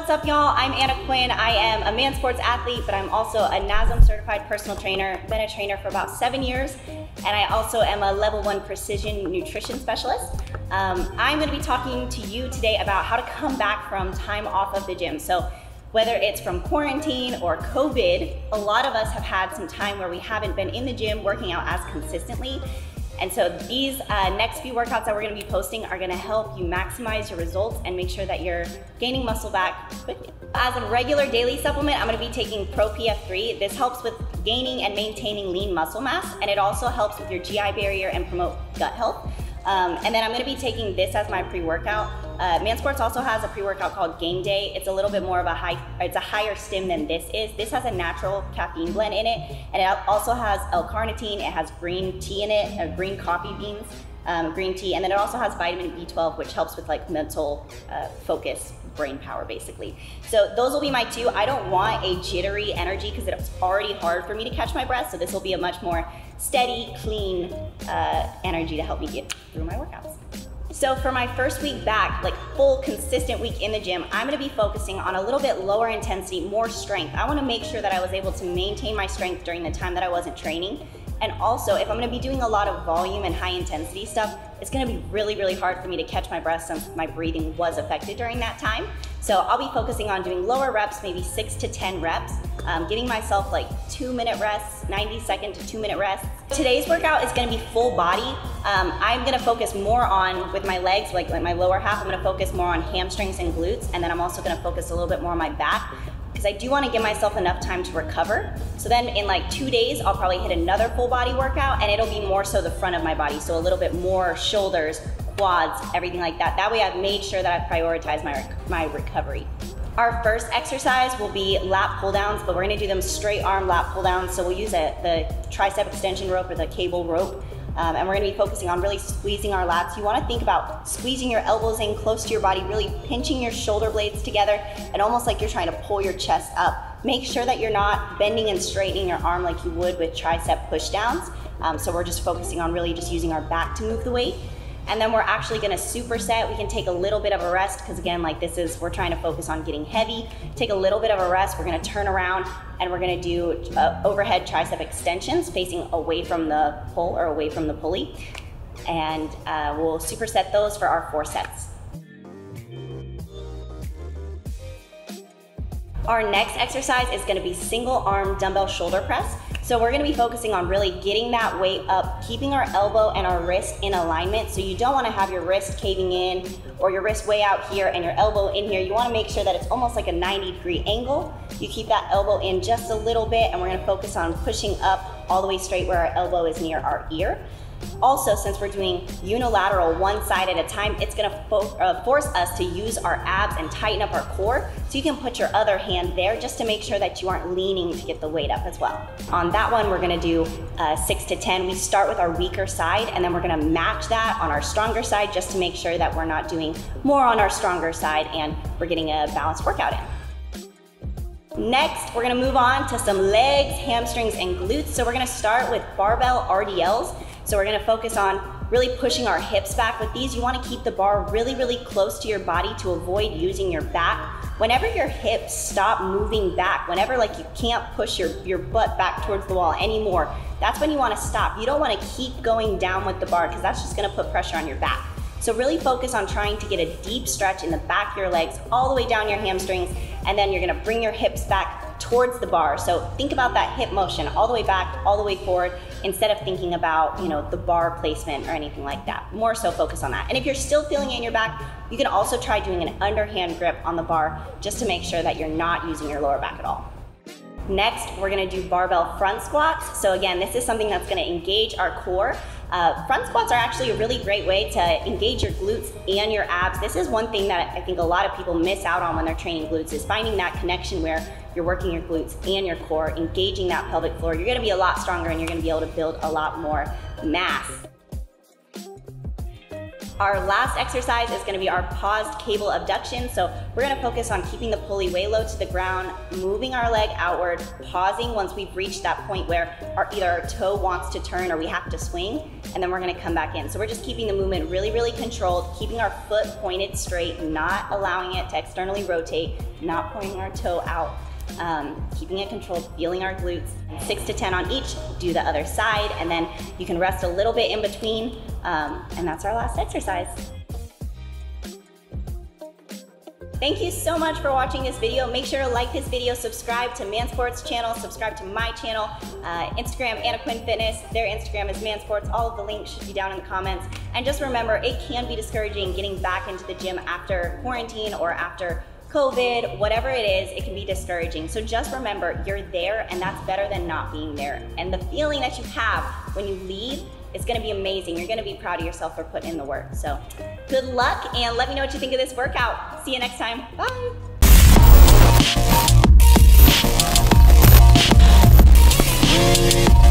What's up, y'all? I'm Anna Quinn. I am a man sports athlete, but I'm also a NASM certified personal trainer. Been a trainer for about 7 years, and I also am a level 1 precision nutrition specialist. I'm gonna be talking to you today about how to come back from time off of the gym. So whether it's from quarantine or COVID, a lot of us have had some time where we haven't been in the gym working out as consistently. And so these next few workouts that we're gonna be posting are gonna help you maximize your results and make sure that you're gaining muscle back quickly. As a regular daily supplement, I'm gonna be taking Pro PF3. This helps with gaining and maintaining lean muscle mass, and it also helps with your GI barrier and promote gut health. And then I'm gonna be taking this as my pre-workout. Man Sports also has a pre-workout called Game Day. It's a little bit more of a higher stim than this is. This has a natural caffeine blend in it, and it also has L-carnitine. It has green tea in it, green coffee beans, green tea, and then it also has vitamin B12, which helps with like mental focus, brain power, basically. So those will be my two. I don't want a jittery energy because it's already hard for me to catch my breath, so this will be a much more steady, clean energy to help me get through my workouts. So for my first week back, like full consistent week in the gym, I'm gonna be focusing on a little bit lower intensity, more strength. I wanna make sure that I was able to maintain my strength during the time that I wasn't training. And also, if I'm gonna be doing a lot of volume and high intensity stuff, it's gonna be really, really hard for me to catch my breath since my breathing was affected during that time. So I'll be focusing on doing lower reps, maybe 6 to 10 reps, giving myself like 2-minute rests, 90-second to 2-minute rests. Today's workout is gonna be full body. I'm gonna focus more on, with my legs, like my lower half, I'm gonna focus more on hamstrings and glutes, and then I'm also gonna focus a little bit more on my back, because I do want to give myself enough time to recover. So then in like 2 days, I'll probably hit another full body workout, and it'll be more so the front of my body. So a little bit more shoulders, quads, everything like that. That way I've made sure that I've prioritized my recovery. Our first exercise will be lat pull downs, but we're gonna do them straight arm lat pull downs. So we'll use the tricep extension rope or the cable rope. And we're gonna be focusing on really squeezing our lats. You wanna think about squeezing your elbows in close to your body, really pinching your shoulder blades together, and almost like you're trying to pull your chest up. Make sure that you're not bending and straightening your arm like you would with tricep push downs. So we're just focusing on really just using our back to move the weight. And then we're actually gonna superset. We can take a little bit of a rest, because again, like we're trying to focus on getting heavy. Take a little bit of a rest. We're gonna turn around and we're gonna do overhead tricep extensions facing away from the pull or away from the pulley. And we'll superset those for our 4 sets. Our next exercise is gonna be single arm dumbbell shoulder press. So we're gonna be focusing on really getting that weight up, keeping our elbow and our wrist in alignment. So you don't wanna have your wrist caving in or your wrist way out here and your elbow in here. You wanna make sure that it's almost like a 90-degree angle. You keep that elbow in just a little bit, and we're gonna focus on pushing up all the way straight where our elbow is near our ear. Also, since we're doing unilateral, one side at a time, it's gonna force us to use our abs and tighten up our core. So you can put your other hand there just to make sure that you aren't leaning to get the weight up as well. On that one, we're gonna do 6 to 10. We start with our weaker side, and then we're gonna match that on our stronger side just to make sure that we're not doing more on our stronger side and we're getting a balanced workout in. Next, we're gonna move on to some legs, hamstrings, and glutes. So we're gonna start with barbell RDLs. So we're gonna focus on really pushing our hips back. With these, you wanna keep the bar really, really close to your body to avoid using your back. Whenever your hips stop moving back, whenever like you can't push your butt back towards the wall anymore, that's when you wanna stop. You don't wanna keep going down with the bar, because that's just gonna put pressure on your back. So really focus on trying to get a deep stretch in the back of your legs, all the way down your hamstrings, and then you're gonna bring your hips back towards the bar. So think about that hip motion all the way back, all the way forward, instead of thinking about, the bar placement or anything like that. More so focus on that. And if you're still feeling it in your back, you can also try doing an underhand grip on the bar just to make sure that you're not using your lower back at all. Next, we're gonna do barbell front squats. So again, this is something that's gonna engage our core. Front squats are actually a really great way to engage your glutes and your abs. This is one thing that I think a lot of people miss out on when they're training glutes, is finding that connection where you're working your glutes and your core, engaging that pelvic floor. You're gonna be a lot stronger, and you're gonna be able to build a lot more mass. Our last exercise is gonna be our paused cable abduction. So we're gonna focus on keeping the pulley way low to the ground, moving our leg outward, pausing once we've reached that point where either our toe wants to turn or we have to swing, and then we're gonna come back in. So we're just keeping the movement really, really controlled, keeping our foot pointed straight, not allowing it to externally rotate, not pointing our toe out. Keeping it controlled, feeling our glutes. 6 to 10 on each, do the other side, and then you can rest a little bit in between, and that's our last exercise. Thank you so much for watching this video. Make sure to like this video, subscribe to Mansports channel, subscribe to my channel, Instagram, Anna Quinn Fitness. Their Instagram is Mansports. All of the links should be down in the comments. And just remember, it can be discouraging getting back into the gym after quarantine or after COVID, whatever it is, it can be discouraging. So just remember, you're there, and that's better than not being there. And the feeling that you have when you leave is gonna be amazing. You're gonna be proud of yourself for putting in the work. So good luck, and let me know what you think of this workout. See you next time. Bye.